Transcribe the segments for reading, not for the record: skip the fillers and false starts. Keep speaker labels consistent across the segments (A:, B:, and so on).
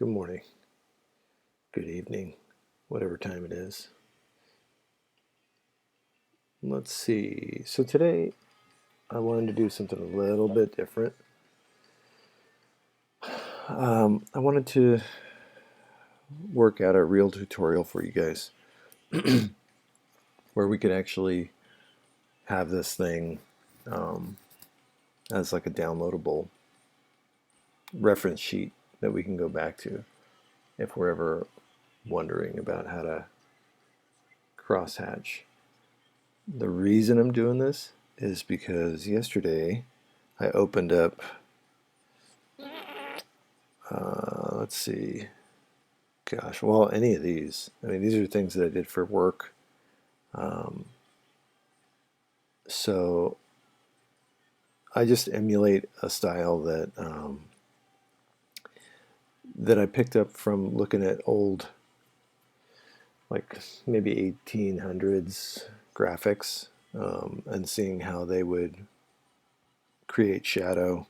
A: good morning, good evening, whatever time it is. Let's see. So today I wanted to do something a little bit different. I wanted to work out a real tutorial for you guys where we could actually have this thing as like a downloadable reference sheet that we can go back to if we're ever wondering about how to crosshatch. The reason I'm doing this is because yesterday I opened up, let's see, gosh, well, any of these. I mean, these are things that I did for work. Um, so I just emulate a style that I picked up from looking at old, like maybe 1800s graphics, and seeing how they would create shadow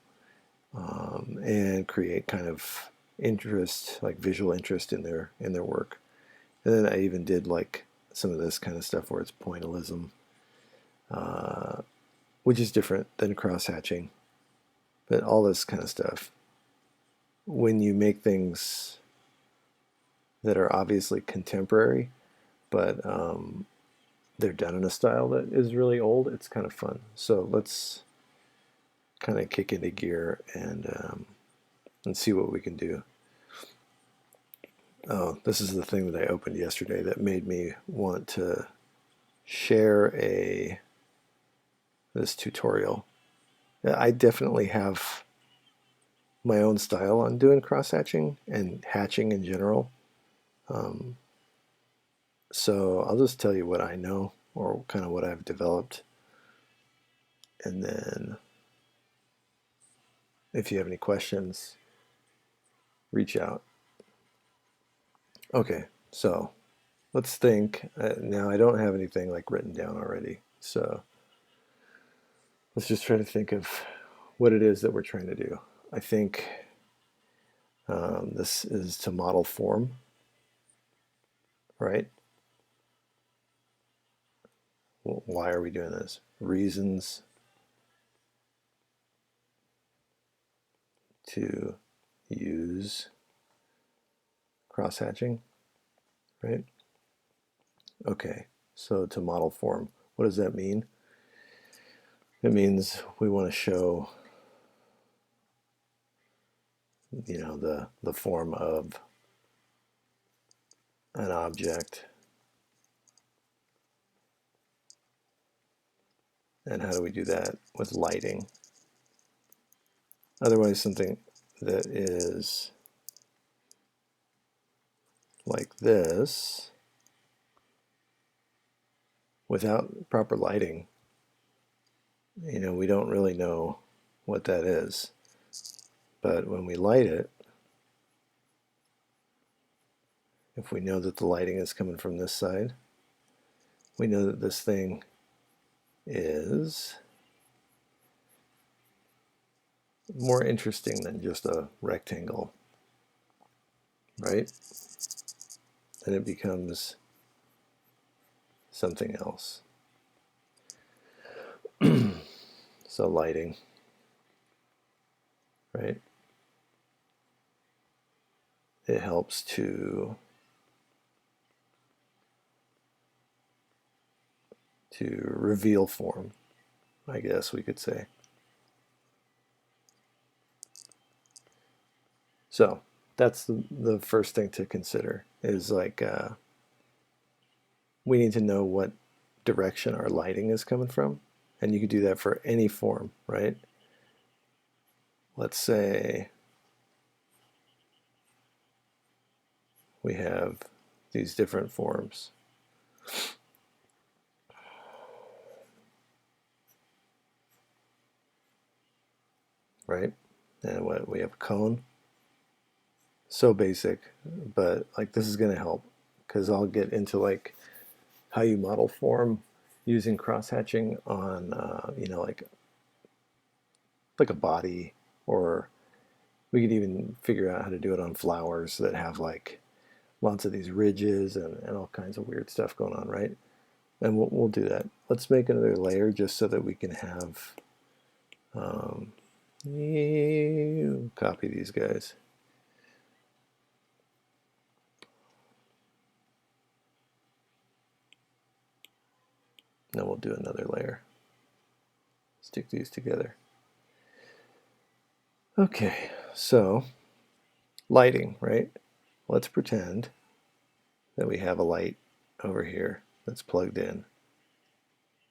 A: and create kind of interest, like visual interest in their work. And then I even did like some of this kind of stuff where it's pointillism, which is different than cross hatching. But all this kind of stuff, when you make things that are obviously contemporary, but they're done in a style that is really old, it's kind of fun. So let's kind of kick into gear and see what we can do. Oh, this is the thing that I opened yesterday that made me want to share this tutorial. I definitely have my own style on doing cross hatching and hatching in general. So I'll just tell you what I know or kind of what I've developed. And then if you have any questions, reach out. Okay, so let's think. Now I don't have anything like written down already. So let's just try to think of what it is that we're trying to do. I think this is to model form, right? Well, why are we doing this? Reasons to use crosshatching, right? Okay, so to model form, what does that mean? It means we want to show, the form of an object. And how do we do that? With lighting. Otherwise, something that is like this, without proper lighting, we don't really know what that is. But when we light it, if we know that the lighting is coming from this side, we know that this thing is more interesting than just a rectangle, right? Then it becomes something else. So lighting, right? It helps to reveal form, I guess we could say. So that's the first thing to consider is like we need to know what direction our lighting is coming from, and you could do that for any form, right? Let's say we have these different forms. Right? And what we have a cone. So basic, but like this is going to help because I'll get into like how you model form using cross hatching on like a body or We could even figure out how to do it on flowers that have like lots of these ridges and all kinds of weird stuff going on, right? And we'll do that. Let's make another layer just so that we can have, copy these guys. Then we'll do another layer. Stick these together. Okay, so lighting, right? Let's pretend that we have a light over here that's plugged in,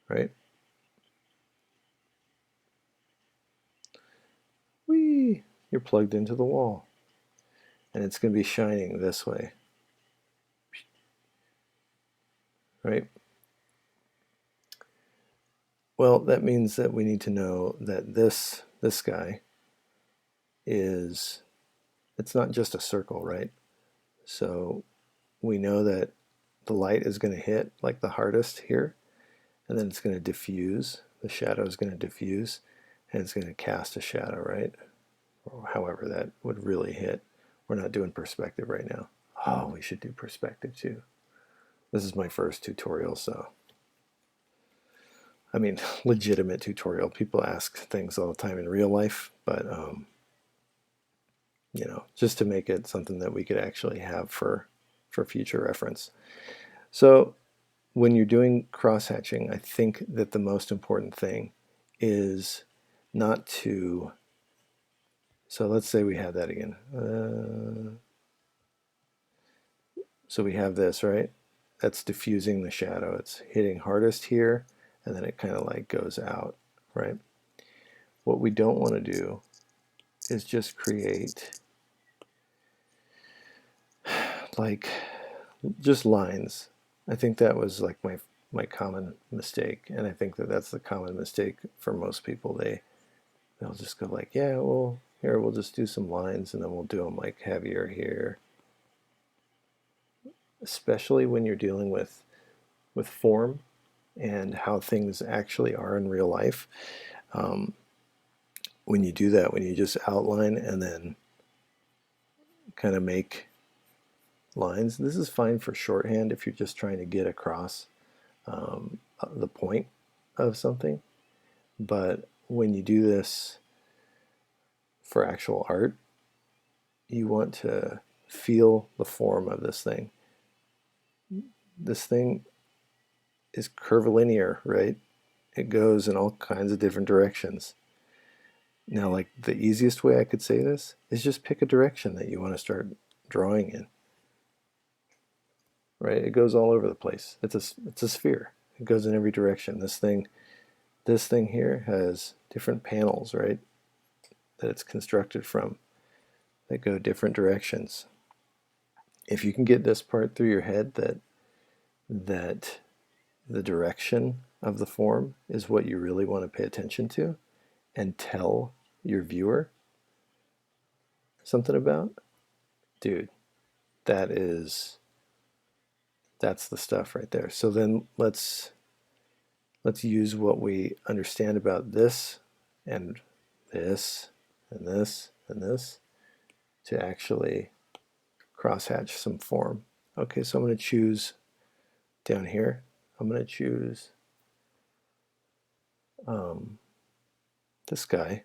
A: right? Whee! You're plugged into the wall. And it's going to be shining this way, right? Well, that means that we need to know that this guy is, it's not just a circle, right? So we know that the light is going to hit like the hardest here, and then it's going to diffuse. The shadow is going to diffuse, and it's going to cast a shadow, right? Or however that would really hit. We're not doing perspective right now. Oh, we should do perspective too. This is my first tutorial, so I mean, legitimate tutorial. People ask things all the time in real life, but you know, just to make it something that we could actually have for future reference. So when you're doing cross-hatching, I think that the most important thing is not to, so let's say we have that again. So we have this, right? That's diffusing the shadow. It's hitting hardest here, and then it kind of like goes out, right? What we don't want to do is just create like just lines. I think that was like my common mistake, and I think that that's the common mistake for most people. They'll just go like, yeah, well, here we'll just do some lines, and then we'll do them like heavier here. Especially when you're dealing with form and how things actually are in real life. When you do that, when you just outline and then kind of make lines, this is fine for shorthand if you're just trying to get across the point of something. But when you do this for actual art, you want to feel the form of this thing. This thing is curvilinear, right? It goes in all kinds of different directions. Now, like the easiest way I could say this is just pick a direction that you want to start drawing in. Right? It goes all over the place. It's a sphere. It goes in every direction. This thing here has different panels, right? That it's constructed from that go different directions. If you can get this part through your head that the direction of the form is what you really want to pay attention to and tell your viewer something about, dude, that's the stuff right there. So then let's use what we understand about this and this and this and this to actually crosshatch some form. Okay, so I'm going to choose down here, I'm going to choose this guy,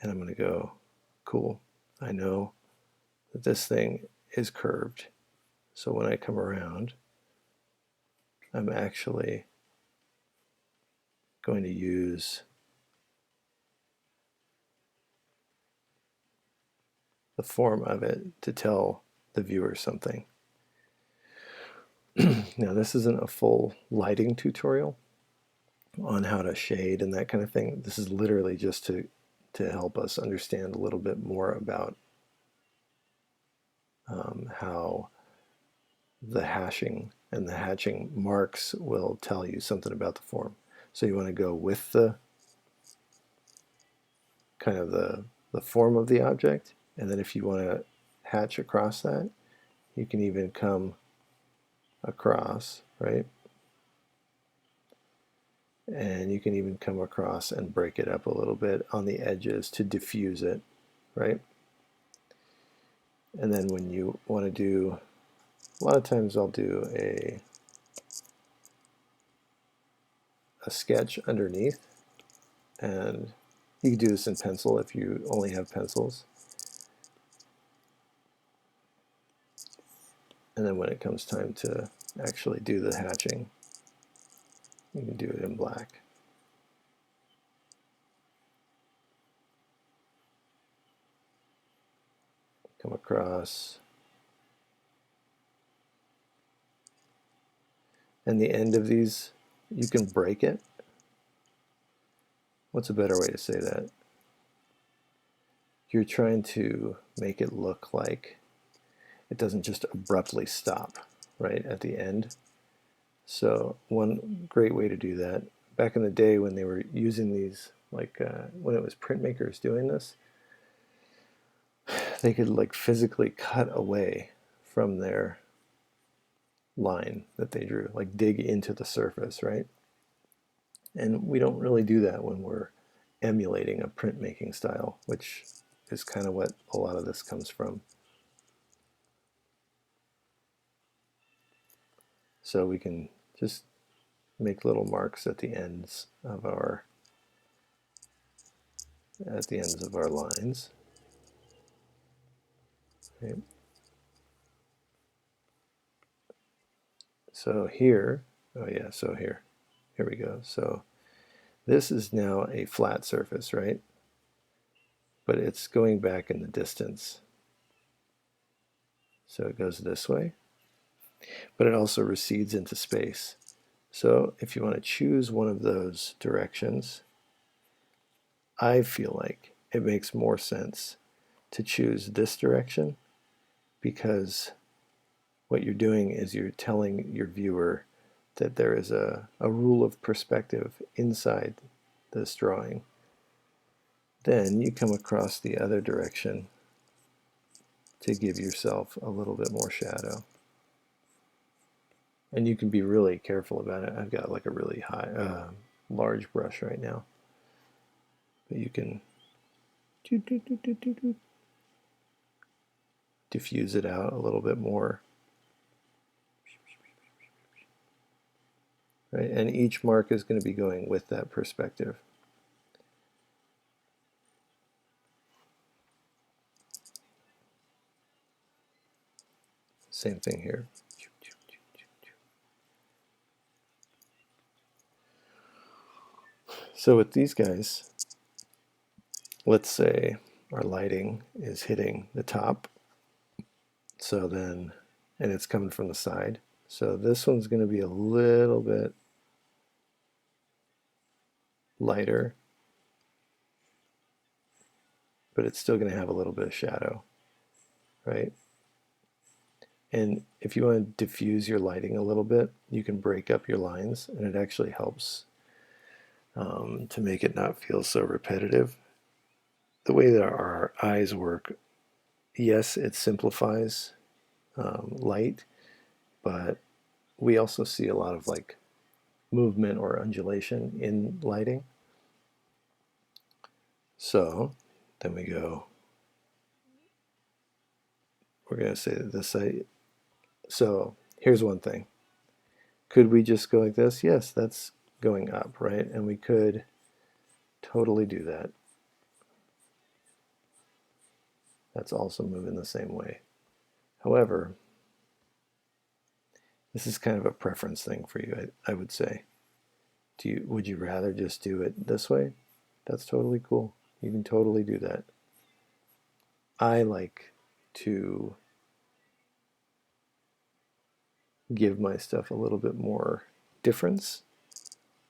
A: and I'm going to go, cool, I know that this thing is curved. So when I come around, I'm actually going to use the form of it to tell the viewer something. Now, this isn't a full lighting tutorial on how to shade and that kind of thing. This is literally just to help us understand a little bit more about how the hashing and the hatching marks will tell you something about the form. So you want to go with the kind of the form of the object, and then if you want to hatch across that, you can even come across, right? And you can even come across and break it up a little bit on the edges to diffuse it, right? And then when you want to do, a lot of times I'll do a sketch underneath, and you can do this in pencil if you only have pencils. And then when it comes time to actually do the hatching, you can do it in black. Come across. And the end of these, you can break it. What's a better way to say that? You're trying to make it look like it doesn't just abruptly stop right at the end. So one great way to do that, back in the day when they were using these, like when it was printmakers doing this, they could like physically cut away from their line that they drew, like dig into the surface, right? And we don't really do that when we're emulating a printmaking style, which is kind of what a lot of this comes from. So we can just make little marks at the ends of our lines. Right? So here, oh yeah, so here we go. So this is now a flat surface, right? But it's going back in the distance. So it goes this way, but it also recedes into space. So if you want to choose one of those directions, I feel like it makes more sense to choose this direction, because what you're doing is you're telling your viewer that there is a rule of perspective inside this drawing. Then you come across the other direction to give yourself a little bit more shadow. And you can be really careful about it. I've got like a really large brush right now. But you can diffuse it out a little bit more. Right? And each mark is going to be going with that perspective. Same thing here. So with these guys, let's say our lighting is hitting the top. So then, and it's coming from the side. So this one's going to be a little bit lighter, but it's still going to have a little bit of shadow, right? And if you want to diffuse your lighting a little bit, you can break up your lines, and it actually helps to make it not feel so repetitive. The way that our eyes work, yes, it simplifies light, but we also see a lot of like movement or undulation in lighting. So then we go, we're going to say that this side. So here's one thing. Could we just go like this? Yes, that's going up, right? And we could totally do that. That's also moving the same way. However, this is kind of a preference thing for you, I would say. Would you rather just do it this way? That's totally cool. You can totally do that. I like to give my stuff a little bit more difference.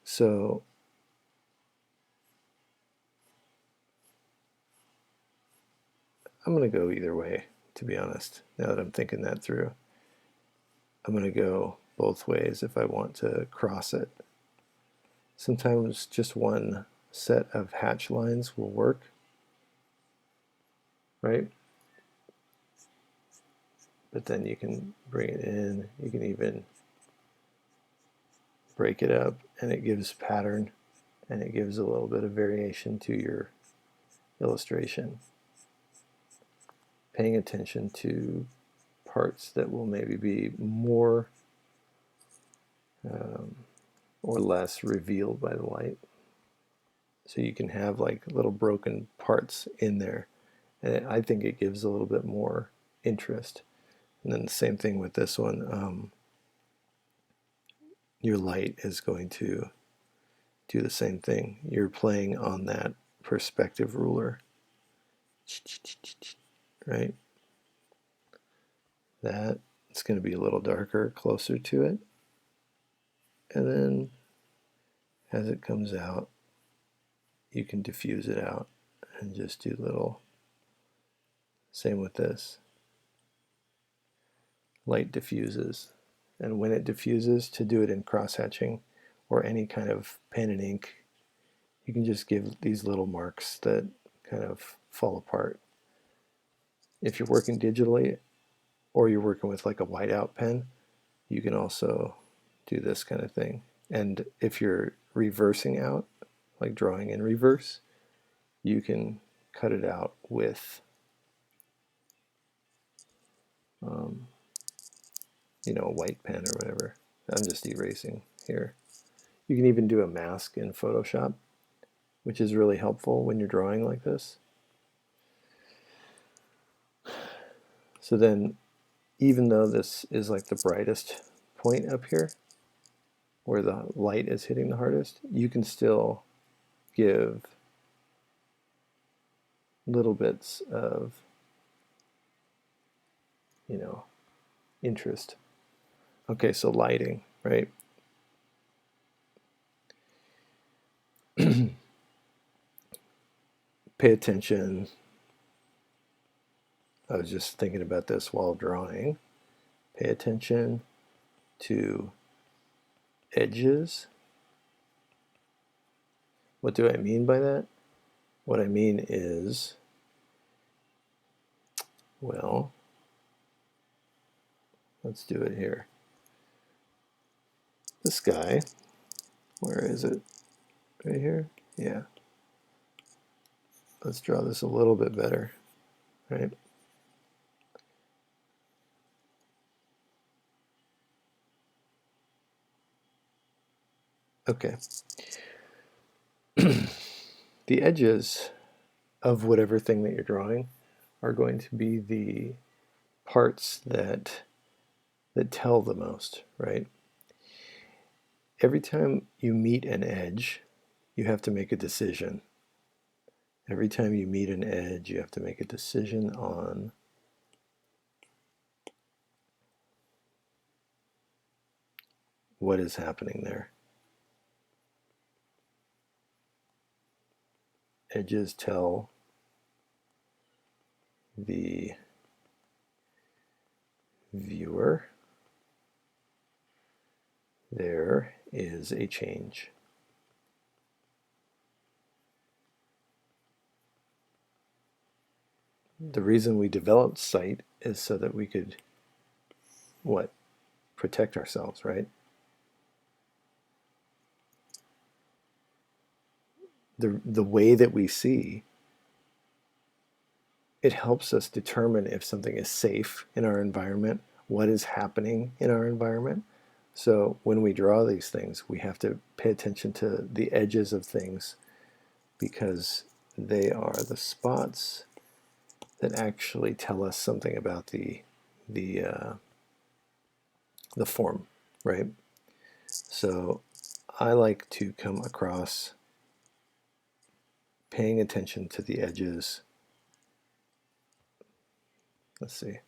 A: So I'm going to go either way, to be honest, now that I'm thinking that through. I'm going to go both ways if I want to cross it. Sometimes just one set of hatch lines will work, right? But then you can bring it in, you can even break it up, and it gives pattern, and it gives a little bit of variation to your illustration. paying attention to parts that will maybe be more or less revealed by the light. So you can have like little broken parts in there. And I think it gives a little bit more interest. And then the same thing with this one. Your light is going to do the same thing. You're playing on that perspective ruler, right? That it's going to be a little darker closer to it. And then as it comes out, you can diffuse it out and just do little, same with this. Light diffuses. And when it diffuses, to do it in cross-hatching or any kind of pen and ink, you can just give these little marks that kind of fall apart. If you're working digitally or you're working with like a whiteout pen, you can also do this kind of thing. And if you're reversing out, like drawing in reverse, you can cut it out with you know, a white pen or whatever. I'm just erasing here. You can even do a mask in Photoshop, which is really helpful when you're drawing like this. So then, even though this is like the brightest point up here, where the light is hitting the hardest, you can still give little bits of, you know, interest. Okay, so lighting, right? Pay attention. I was just thinking about this while drawing. Pay attention to edges. What do I mean by that? What I mean is, well, let's do it here. This guy, where is it? Right here? Yeah. Let's draw this a little bit better, right? Okay. The edges of whatever thing that you're drawing are going to be the parts that tell the most, right? Every time you meet an edge, you have to make a decision. Every time you meet an edge, you have to make a decision on what is happening there. Edges tell the viewer there is a change. The reason we developed sight is so that we could, what? Protect ourselves, right? The way that we see, it helps us determine if something is safe in our environment, what is happening in our environment. So when we draw these things, we have to pay attention to the edges of things because they are the spots that actually tell us something about the form, right? So I like to come across paying attention to the edges. Let's see.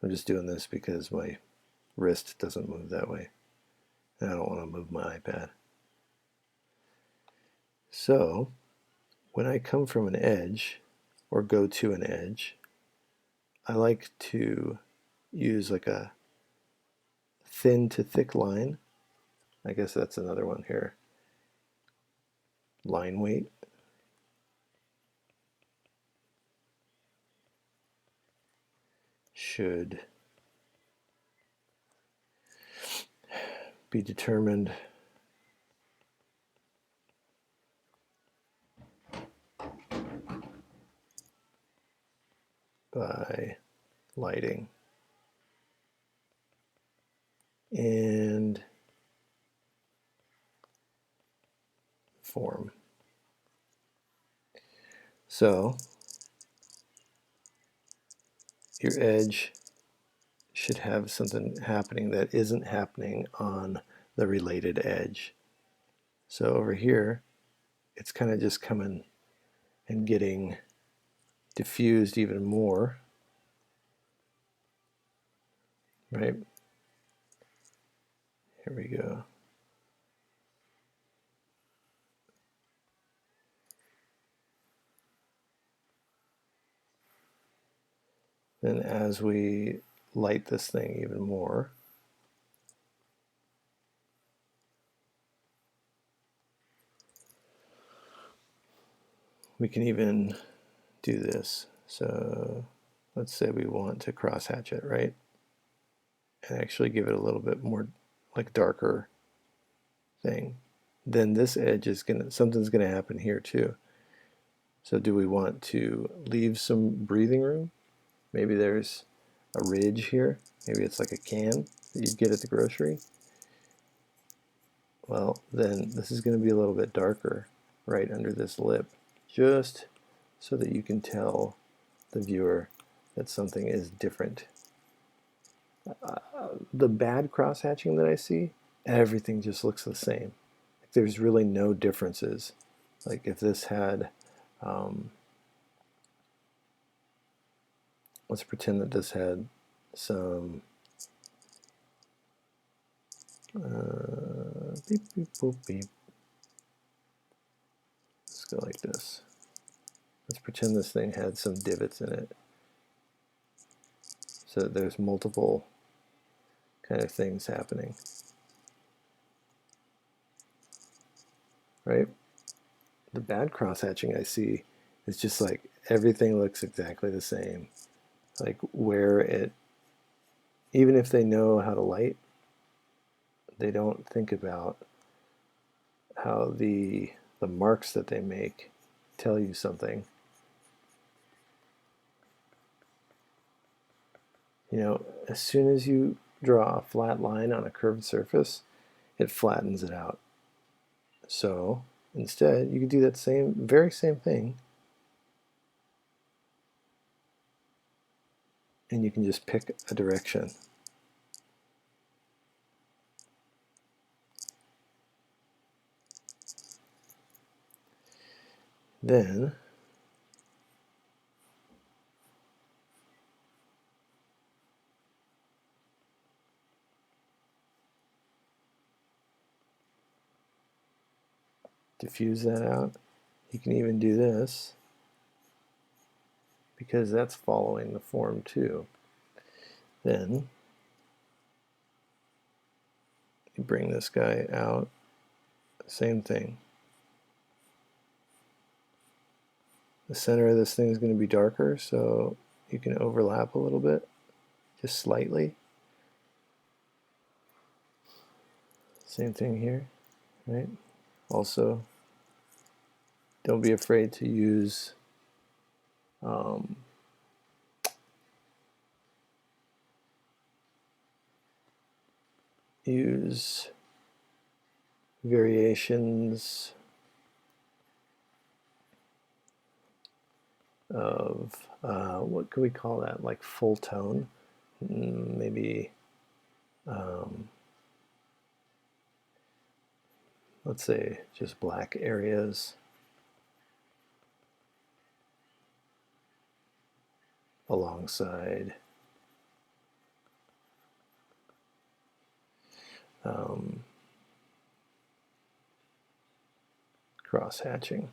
A: I'm just doing this because my wrist doesn't move that way. And I don't want to move my iPad. So when I come from an edge or go to an edge, I like to use like a thin to thick line. I guess that's another one here. Line weight. Should be determined by lighting. And form. So your edge should have something happening that isn't happening on the related edge. So over here, it's kind of just coming and getting diffused even more, right? Here we go. Then as we light this thing even more, we can even do this. So let's say we want to crosshatch it, right? And actually give it a little bit more like darker thing. Then this edge is something's gonna happen here too. So do we want to leave some breathing room? Maybe there's a ridge here. Maybe it's like a can that you'd get at the grocery. Well, then this is going to be a little bit darker right under this lip, just so that you can tell the viewer that something is different. The bad cross-hatching that I see, everything just looks the same. There's really no differences. Like if this had, let's pretend that this had some beep, beep, boop, beep. Let's go like this. Let's pretend this thing had some divots in it. So that there's multiple kind of things happening. Right? The bad cross-hatching I see is just like everything looks exactly the same. Like where it, even if they know how to light, they don't think about how the marks that they make tell you something. You know, as soon as you draw a flat line on a curved surface, it flattens it out. So instead, you could do that very same thing, and you can just pick a direction. Then diffuse that out. You can even do this because that's following the form too. Then you bring this guy out, same thing. The center of this thing is going to be darker, so you can overlap a little bit, just slightly. Same thing here, right? Also, don't be afraid to use variations of what can we call that? Like full tone, maybe. Let's say just black areas alongside cross-hatching.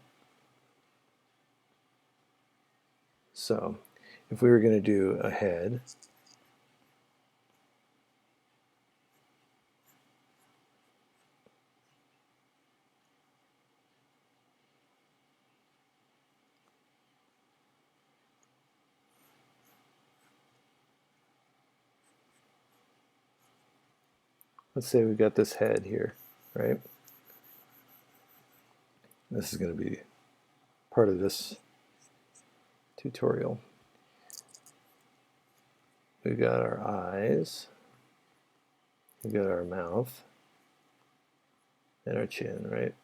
A: So if we were going to do a head, let's say we've got this head here, right? This is going to be part of this tutorial. we've got our eyes, we've got our mouth, and our chin, right?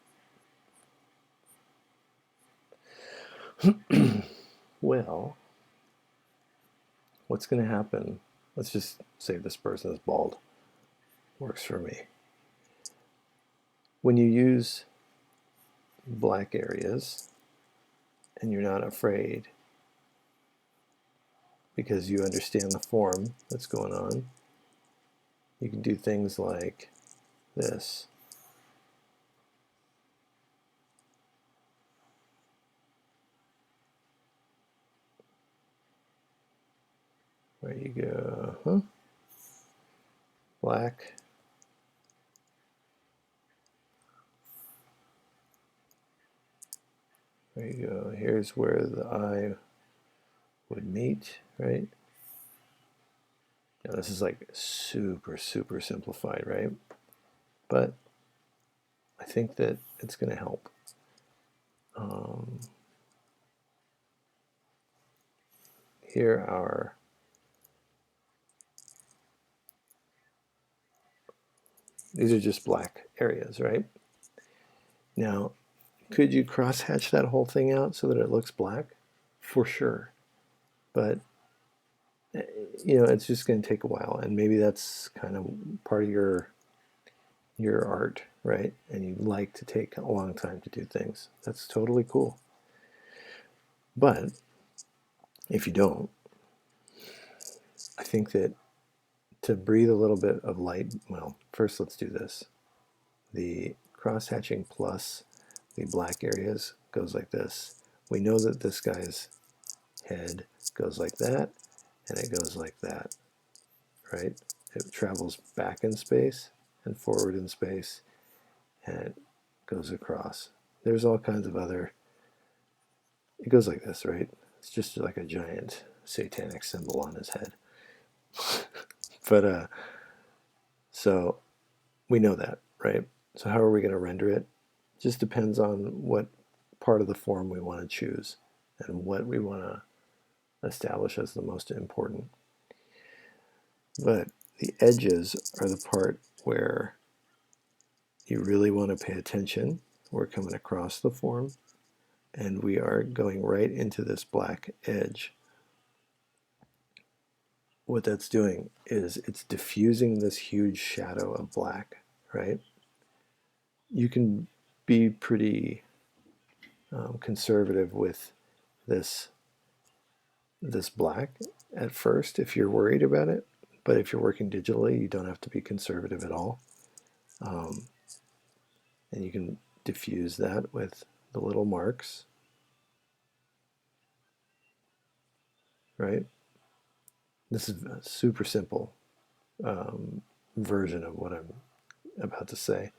A: Well, what's going to happen? Let's just say this person is bald. Works for me. When you use black areas and you're not afraid because you understand the form that's going on, you can do things like this. Where you go, black, there you go. Here's where the eye would meet, right? Now this is like super simplified, right? But I think that it's going to help. Here are these are just black areas, right? Now, could you cross-hatch that whole thing out so that it looks black? For sure. But, it's just going to take a while, and maybe that's kind of part of your art, right? And you like to take a long time to do things. That's totally cool. But if you don't, I think that to breathe a little bit of light, well, first let's do this. The cross-hatching plus the black areas goes like this. We know that this guy's head goes like that, and it goes like that, right? It travels back in space and forward in space, and it goes across. There's all kinds of other, it goes like this, right? It's just like a giant satanic symbol on his head. But, so we know that, right? So how are we going to render it? Just depends on what part of the form we want to choose and what we want to establish as the most important. But the edges are the part where you really want to pay attention. We're coming across the form, and we are going right into this black edge. What that's doing is it's diffusing this huge shadow of black, right? You can be pretty conservative with this black at first if you're worried about it, but if you're working digitally, you don't have to be conservative at all. And you can diffuse that with the little marks, right? This is a super simple version of what I'm about to say.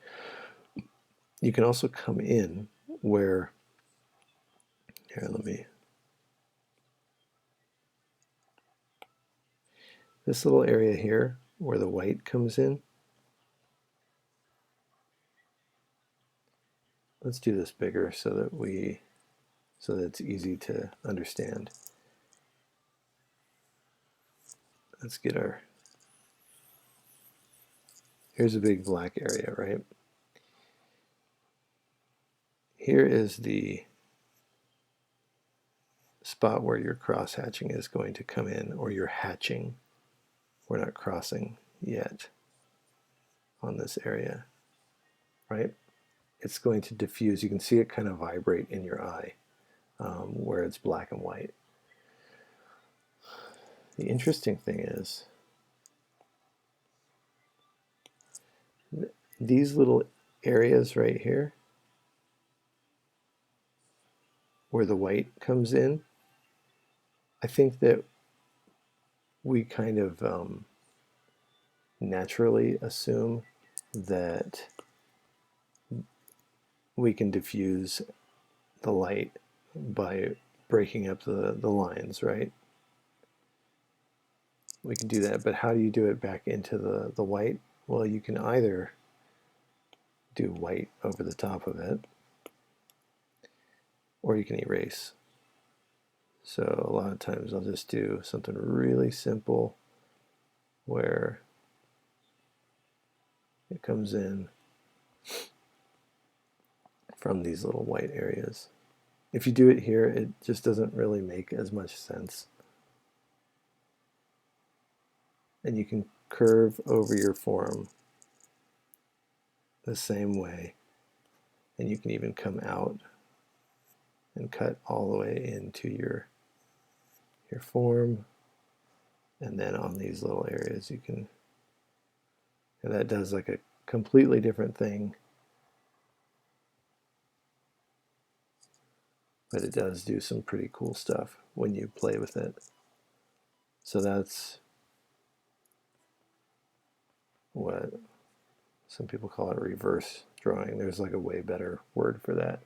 A: You can also come in where, here, this little area here where the white comes in. Let's do this bigger so that it's easy to understand. Let's get here's a big black area, right? Here is the spot where your cross hatching is going to come in, or your hatching. We're not crossing yet on this area, right? It's going to diffuse. You can see it kind of vibrate in your eye where it's black and white. The interesting thing is these little areas right here where the white comes in, I think that we kind of naturally assume that we can diffuse the light by breaking up the lines, right? We can do that, but how do you do it back into the white? Well, you can either do white over the top of it, or you can erase. So a lot of times I'll just do something really simple where it comes in from these little white areas. If you do it here, it just doesn't really make as much sense. And you can curve over your form the same way. And you can even come out and cut all the way into your form. And then on these little areas you can, and that does like a completely different thing. But it does do some pretty cool stuff when you play with it. So that's what some people call it reverse drawing. There's like a way better word for that.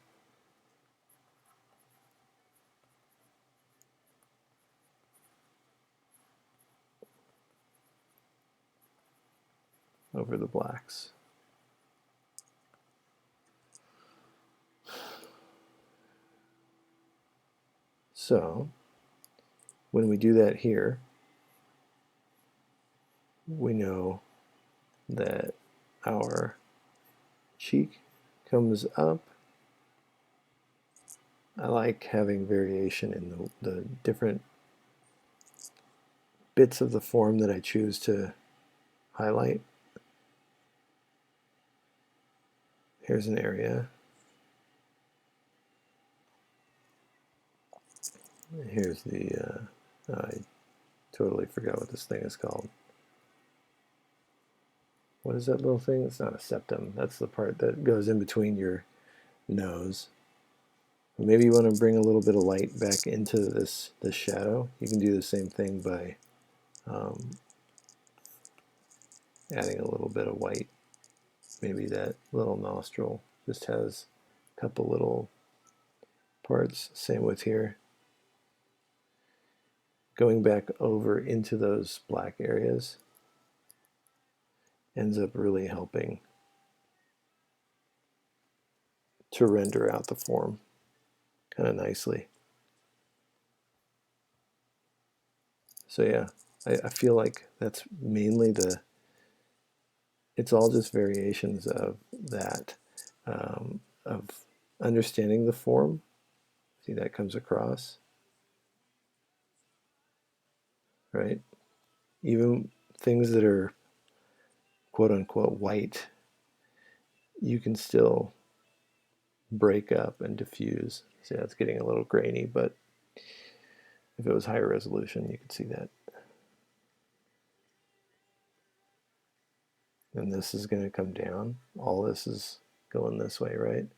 A: Over the blacks. So when we do that here, we know that our cheek comes up. I like having variation in the different bits of the form that I choose to highlight. Here's an area. Here's the, I totally forgot what this thing is called. What is that little thing? It's not a septum. That's the part that goes in between your nose. Maybe you want to bring a little bit of light back into this shadow. You can do the same thing by adding a little bit of white. Maybe that little nostril just has a couple little parts. Same with here. Going back over into those black areas ends up really helping to render out the form kind of nicely. So yeah, I feel like that's mainly it's all just variations of that, of understanding the form. See, that comes across, right? Even things that are quote unquote white, you can still break up and diffuse. See, that's getting a little grainy, but if it was higher resolution, you could see that. And this is going to come down. All this is going this way, right?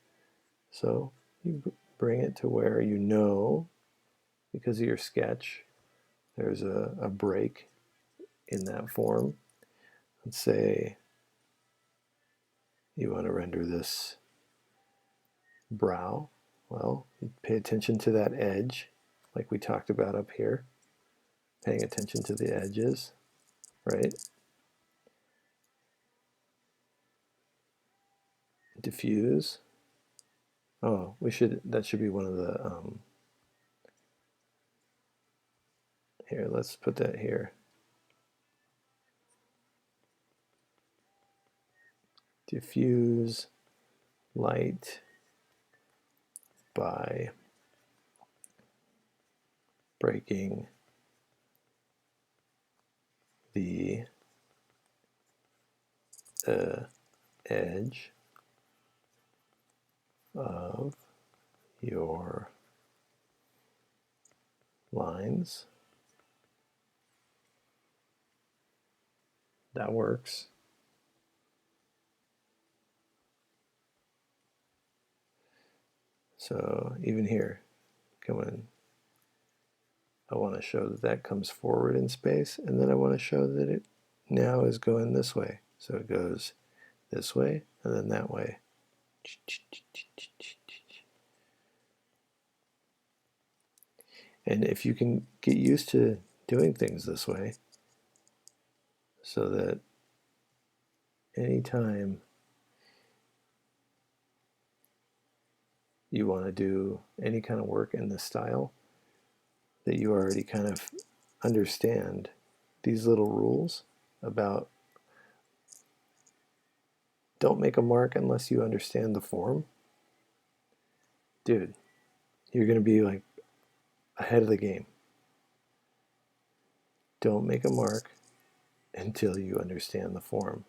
A: So you bring it to where you know, because of your sketch, there's a break in that form. Let's say you want to render this brow. Well, you pay attention to that edge, like we talked about up here. Paying attention to the edges, right? Diffuse. Oh, that should be one of the, here, let's put that here. Diffuse light by breaking the edge of your lines. That works. So even here, come in. I want to show that that comes forward in space, and then I want to show that it now is going this way. So it goes this way and then that way. And if you can get used to doing things this way, so that anytime you want to do any kind of work in this style, that you already kind of understand these little rules about don't make a mark unless you understand the form, dude, you're going to be like ahead of the game. Don't make a mark until you understand the form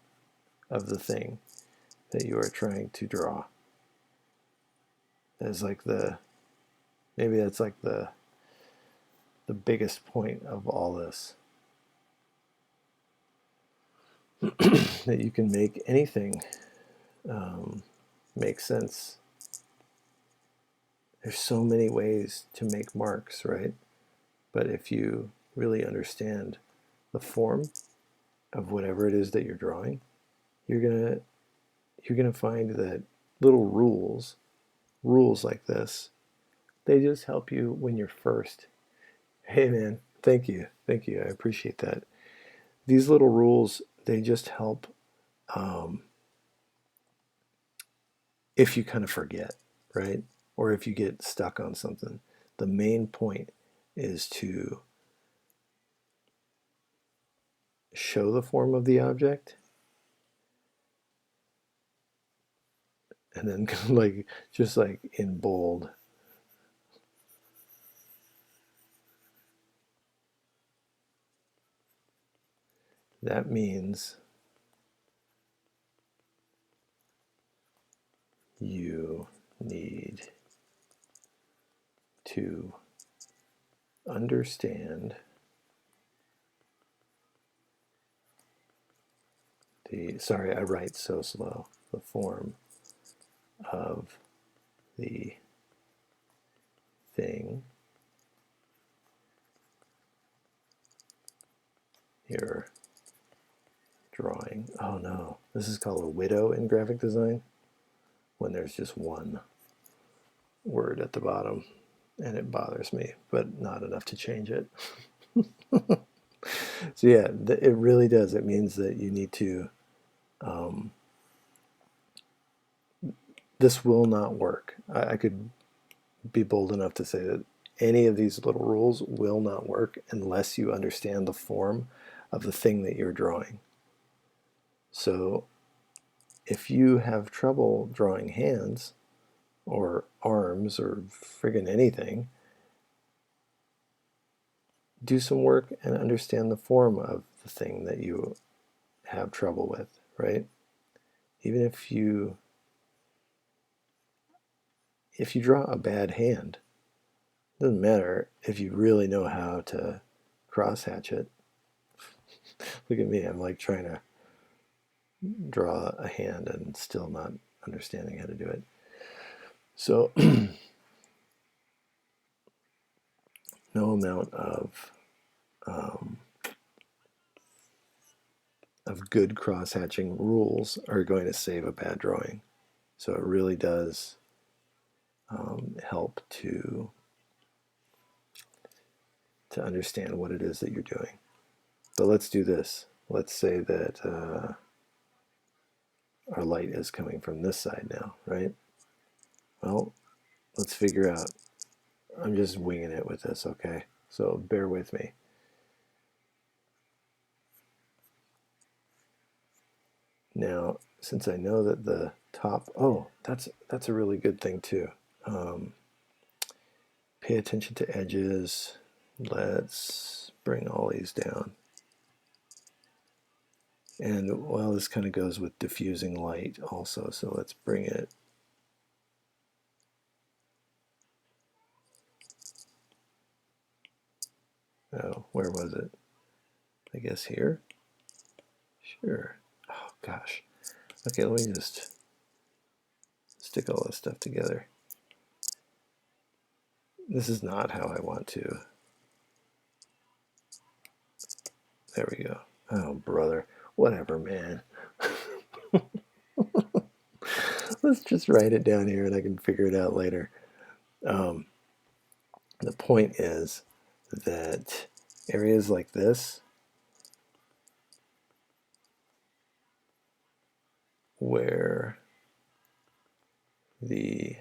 A: of the thing that you are trying to draw. That's like maybe that's like the biggest point of all this. That you can make anything make sense. There's so many ways to make marks, right? But if you really understand the form of whatever it is that you're drawing, you're gonna find that little rules like this, they just help you when you're first. Hey man, thank you, I appreciate that. These little rules, they just help if you kind of forget, right? Or if you get stuck on something. The main point is to show the form of the object and then like just like in bold, that means you need to understand sorry, I write so slow, the form of the thing you're drawing. Oh no, this is called a widow in graphic design, when there's just one word at the bottom, and it bothers me, but not enough to change it. So yeah, it really does. It means that you need to, this will not work. I could be bold enough to say that any of these little rules will not work unless you understand the form of the thing that you're drawing. So if you have trouble drawing hands or arms or friggin' anything, do some work and understand the form of the thing that you have trouble with, right? Even if you draw a bad hand, it doesn't matter if you really know how to crosshatch it. Look at me, I'm like trying to draw a hand and still not understanding how to do it. So no amount of good cross-hatching rules are going to save a bad drawing. So it really does help to understand what it is that you're doing. But let's do this. Let's say that our light is coming from this side now, right? Well, let's figure out. I'm just winging it with this, okay? So bear with me. Now, since I know that the top, oh, that's a really good thing too. Pay attention to edges. Let's bring all these down. And well, this kind of goes with diffusing light also, so let's bring it. Oh, where was it? I guess here? Sure. Oh, gosh. Okay, let me just stick all this stuff together. This is not how I want to. There we go. Oh, brother. Whatever, man. Let's just write it down here and I can figure it out later. The point is that areas like this, where the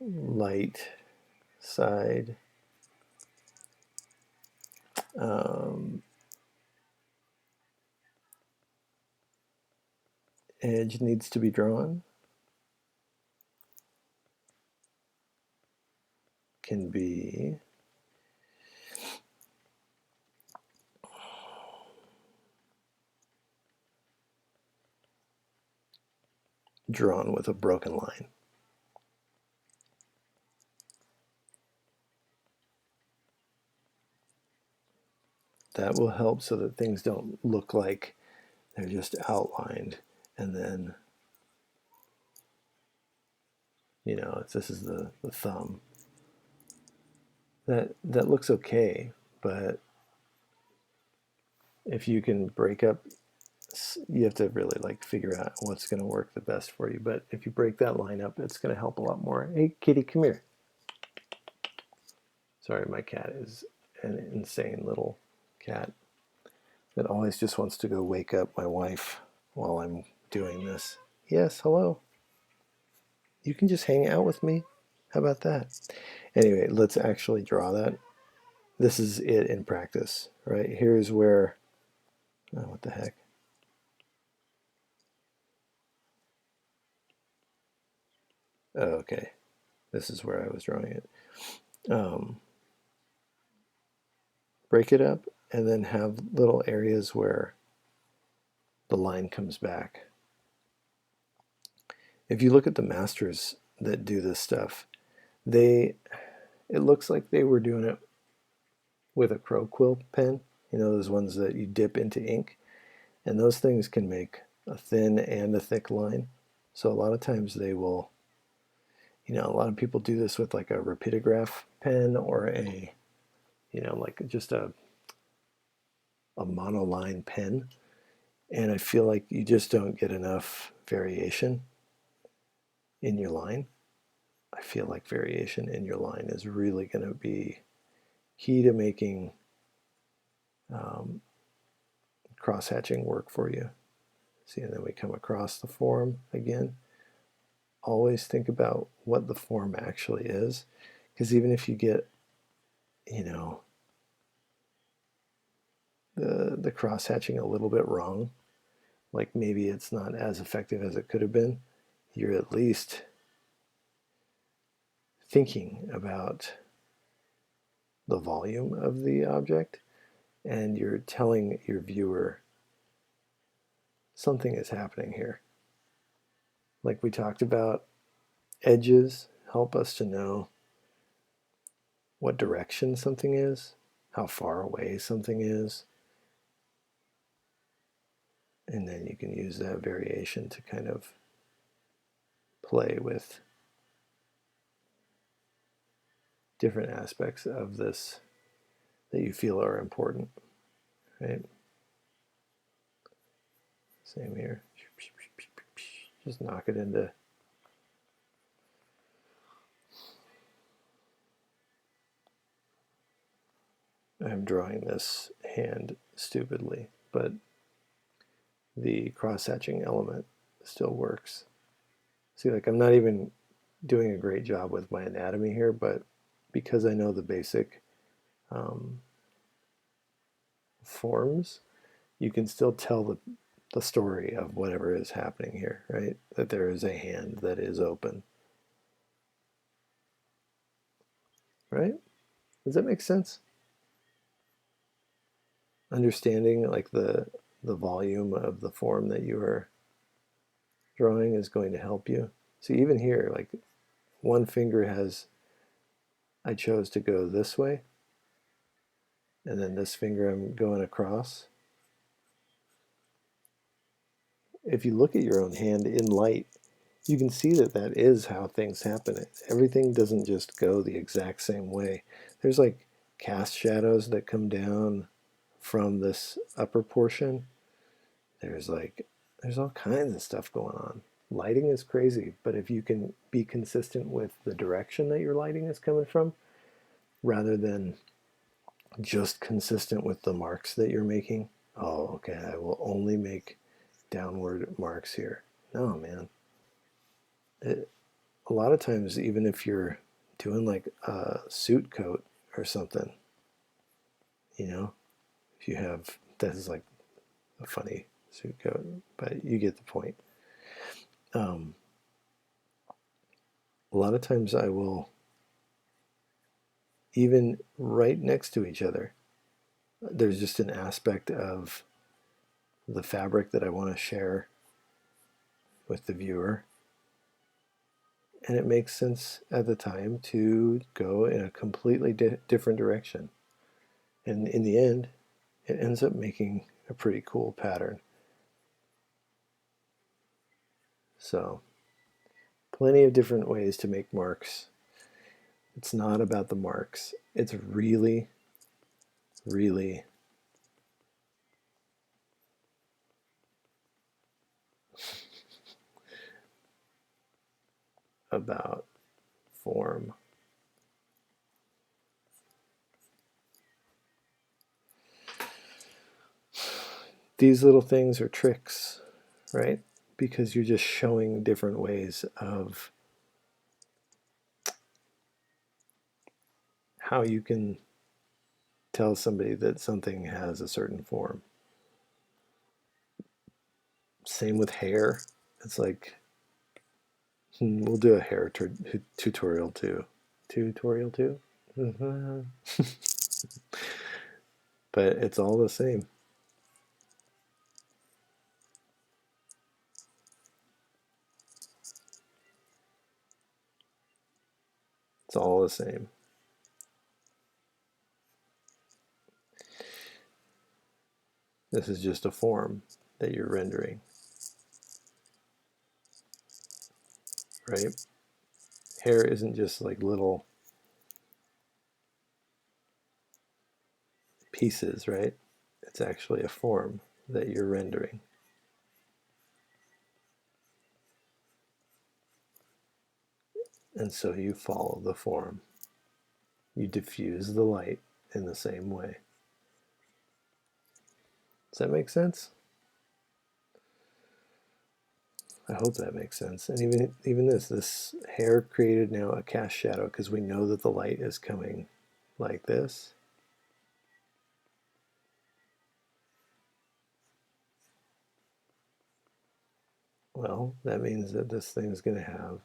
A: light side Edge needs to be drawn. Can be drawn with a broken line. That will help so that things don't look like they're just outlined and then, you know, if this is the thumb, that looks okay, but if you can break up, you have to really like figure out what's going to work the best for you. But if you break that line up, it's going to help a lot more. Hey, kitty, come here. Sorry, my cat is an insane little cat that always just wants to go wake up my wife while I'm doing this. Yes, hello. You can just hang out with me. How about that? Anyway, let's actually draw that. This is it in practice, right? Here's where, oh, what the heck? Oh, okay. This is where I was drawing it. Break it up and then have little areas where the line comes back. If you look at the masters that do this stuff, it looks like they were doing it with a crow quill pen, you know, those ones that you dip into ink, and those things can make a thin and a thick line. So a lot of times they will, you know, a lot of people do this with like a rapidograph pen or a, you know, like just a monoline pen. And I feel like you just don't get enough variation in your line. I feel like variation in your line is really going to be key to making cross-hatching work for you. See, and then we come across the form again. Always think about what the form actually is, because even if you get, you know, the cross-hatching a little bit wrong, like maybe it's not as effective as it could have been, you're at least thinking about the volume of the object, and you're telling your viewer something is happening here. Like we talked about, edges help us to know what direction something is, how far away something is, and then you can use that variation to kind of play with different aspects of this that you feel are important, right? Same here. Just knock it into. I'm drawing this hand stupidly, but the cross-hatching element still works. See, like I'm not even doing a great job with my anatomy here, but because I know the basic forms, you can still tell the story of whatever is happening here, right? That there is a hand that is open, right? Does that make sense? Understanding like the volume of the form that you are drawing is going to help you. See, even here, like one finger has, I chose to go this way, and then this finger I'm going across. If you look at your own hand in light, you can see that that is how things happen. Everything doesn't just go the exact same way. There's like cast shadows that come down from this upper portion. There's all kinds of stuff going on. Lighting is crazy, but if you can be consistent with the direction that your lighting is coming from, rather than just consistent with the marks that you're making, oh, okay, I will only make downward marks here. No, man. A lot of times, even if you're doing like a suit coat or something, you know, if you have, that is like a funny suit coat, but you get the point. A lot of times I will, even right next to each other, there's just an aspect of the fabric that I want to share with the viewer. And it makes sense at the time to go in a completely different direction. And in the end, it ends up making a pretty cool pattern. So, plenty of different ways to make marks. It's not about the marks. It's really, really about form. These little things are tricks, right? Because you're just showing different ways of how you can tell somebody that something has a certain form. Same with hair. It's like, we'll do a hair tutorial too. Tutorial too? But it's all the same. It's all the same. This is just a form that you're rendering, right? Hair isn't just like little pieces, right? It's actually a form that you're rendering. And so you follow the form. You diffuse the light in the same way. Does that make sense? I hope that makes sense. And even this hair created now a cast shadow because we know that the light is coming like this. Well, that means that this thing is going to have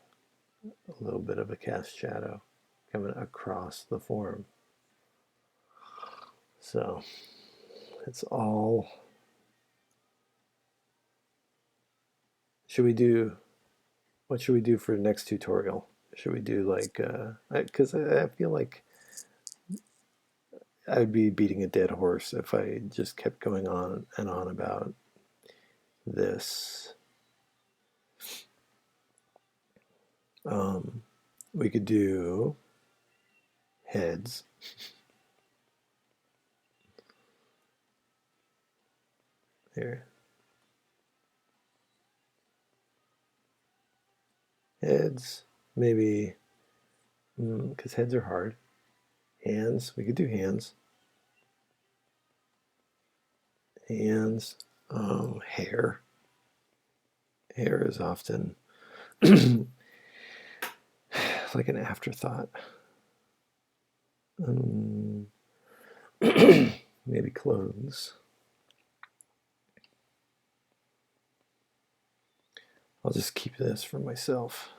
A: a little bit of a cast shadow coming across the form. So it's all. What should we do for the next tutorial? Should we do like, because I feel like I'd be beating a dead horse if I just kept going on and on about this. We could do heads. Here. Heads, maybe, because heads are hard. Hands, we could do hands. Hands, hair. Hair is often like an afterthought. Maybe clothes. I'll just keep this for myself.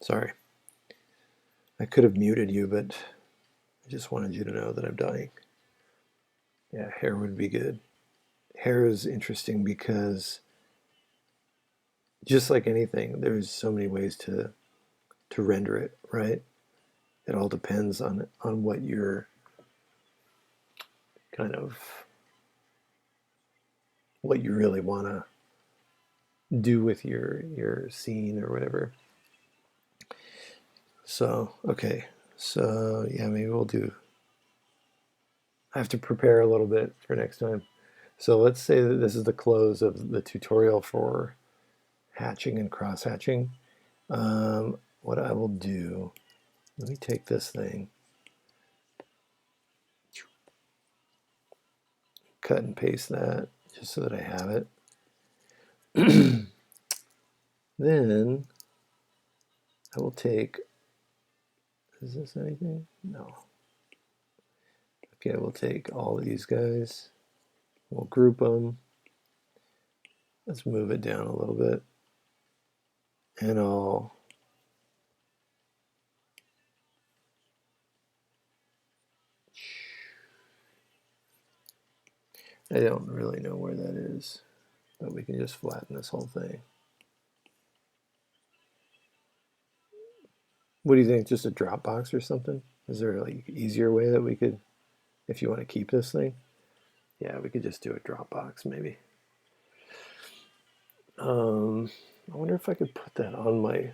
A: Sorry. I could have muted you, but I just wanted you to know that I'm dying. Yeah, hair would be good. Hair is interesting because just like anything, there's so many ways to render it, right? It all depends on what you're kind of, what you really want to do with your scene or whatever. So, okay. So, yeah, maybe we'll do, I have to prepare a little bit for next time. So let's say that this is the close of the tutorial for hatching and cross hatching. What I will do, let me take this thing, cut and paste that just so that I have it. Then I will take, is this anything? No. Okay, we'll take all these guys. We'll group them. Let's move it down a little bit. And I don't really know where that is, but we can just flatten this whole thing. What do you think? Just a Dropbox or something? Is there like easier way that we could, if you want to keep this thing? Yeah, we could just do a Dropbox maybe. I wonder if I could put that on my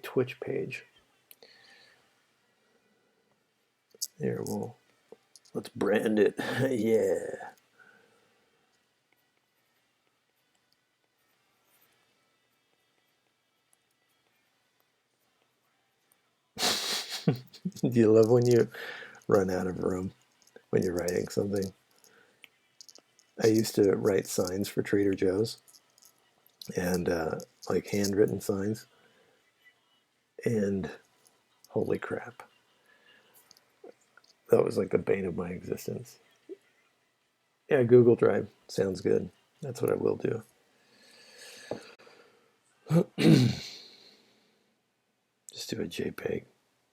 A: Twitch page. Here, let's brand it. Yeah. Do you love when you run out of room when you're writing something? I used to write signs for Trader Joe's, and like handwritten signs, and holy crap, that was like the bane of my existence. Yeah, Google Drive sounds good. That's what I will do. Just do a JPEG.